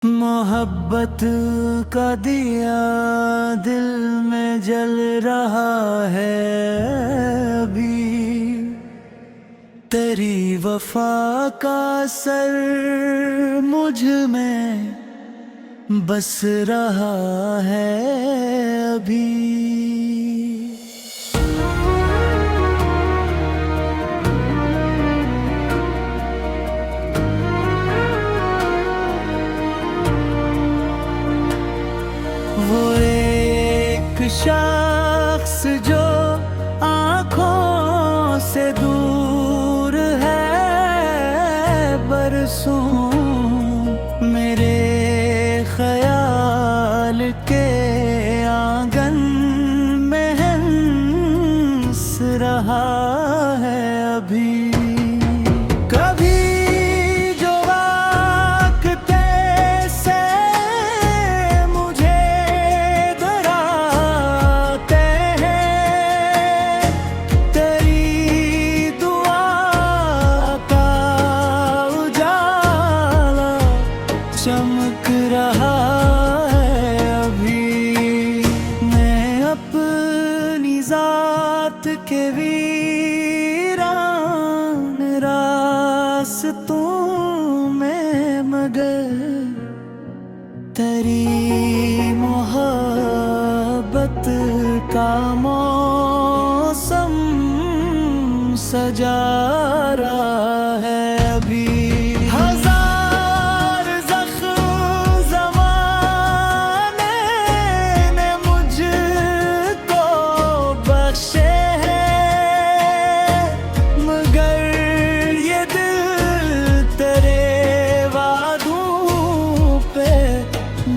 मोहब्बत का दिया दिल में जल रहा है अभी। तेरी वफा का असर मुझ में बस रहा है अभी। वो एक शख्स जो आँखों से दूर है, बरसों मेरे ख्याल के आंगन में हंस रहा है अभी। चमक रहा है अभी। मैं अपनी जात के वीरान रास्तों में, मगर तेरी मोहब्बत का मौसम सजा रहा है अभी।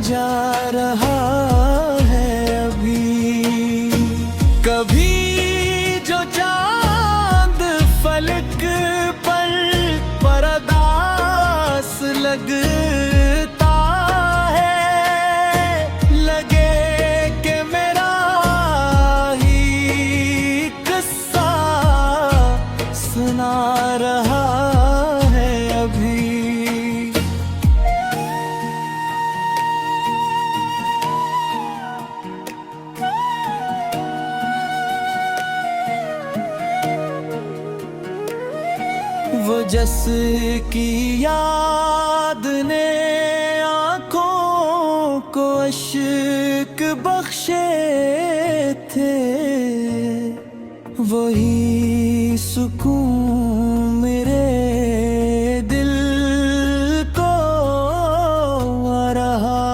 जा रहा है अभी। कभी जो चांद फलक पर परदास लगता है, लगे कि मेरा ही किस्सा सुना रहा है अभी। वो जस की याद ने आँखों को अश्क बख्शे थे, वही सुकून मेरे दिल को आ रहा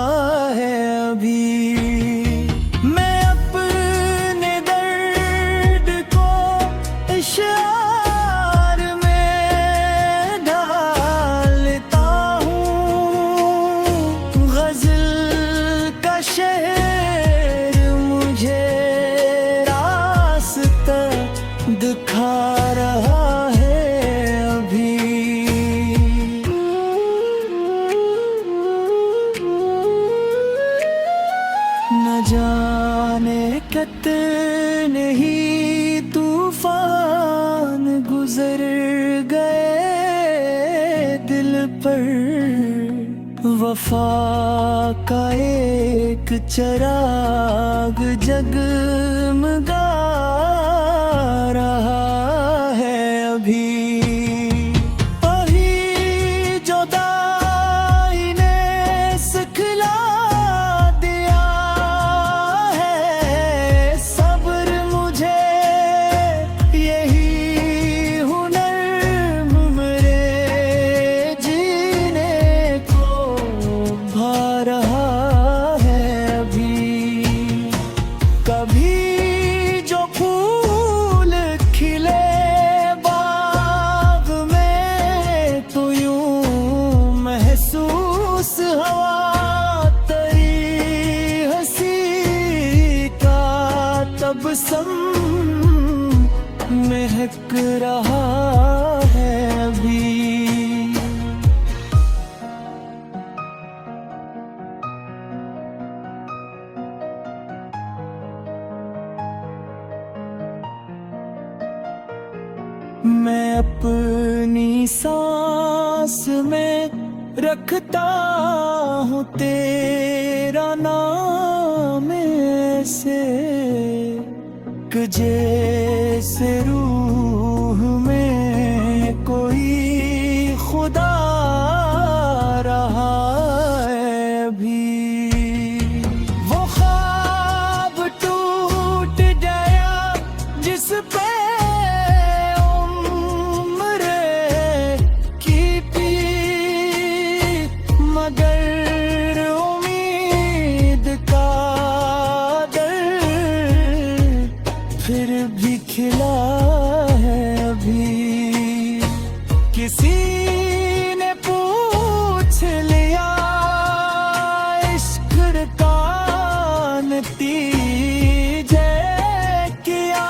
है अभी। मैं अपने दर्द को इशार दिखा रहा है अभी। न जाने कितने ही तूफान गुजर गए दिल पर, वफा का एक चिराग जगमगा रहा है अभी। वही जुदाई ने सिखला दिया है सब्र मुझे, यही हुनर मेरे जीने को भा रहा है अभी। कभी जो फूल खिले बाग में, तो यूं महसूस हवा तेरी हंसी का तबस्सुम महक रहा है अभी। मैं अपनी सांस में रखता हूँ तेरा नाम ऐसे कि जैसे रूह में कोई खुदा रहा है अभी। वो ख्वाब टूट गया जिस पे उम्र की थी, मगर उम्मीद का दर्द फिर भी खिला है अभी। किसी ने पूछ लिया इश्क का नतीजे किया,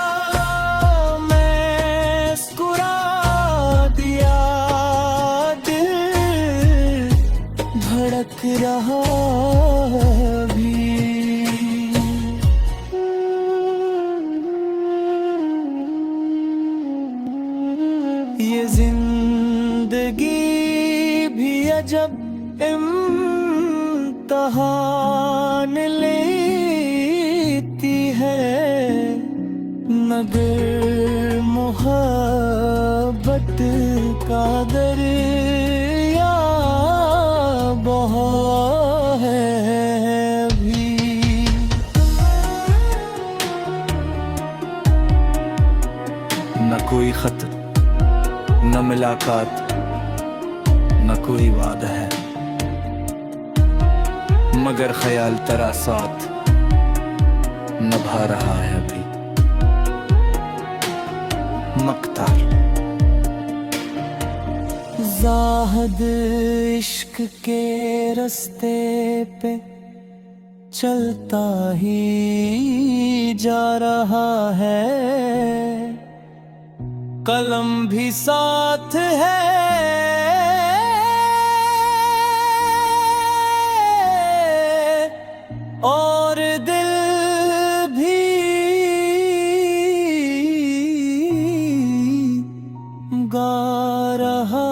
मैं मुस्कुरा दिया, दिल धड़क रहा अभी। ये जिंदगी भी अजब इम्तहान लेती है, मगर मोहब्बत का दरिया बहुत है अभी। न कोई खत, न मुलाकात, न कोई वादा है, मगर ख्याल तेरा साथ निभा रहा है अभी। मक्तार। ज़ाहिद इश्क के रास्ते पे चलता ही जा रहा है, कलम भी साथ है और दिल भी गा रहा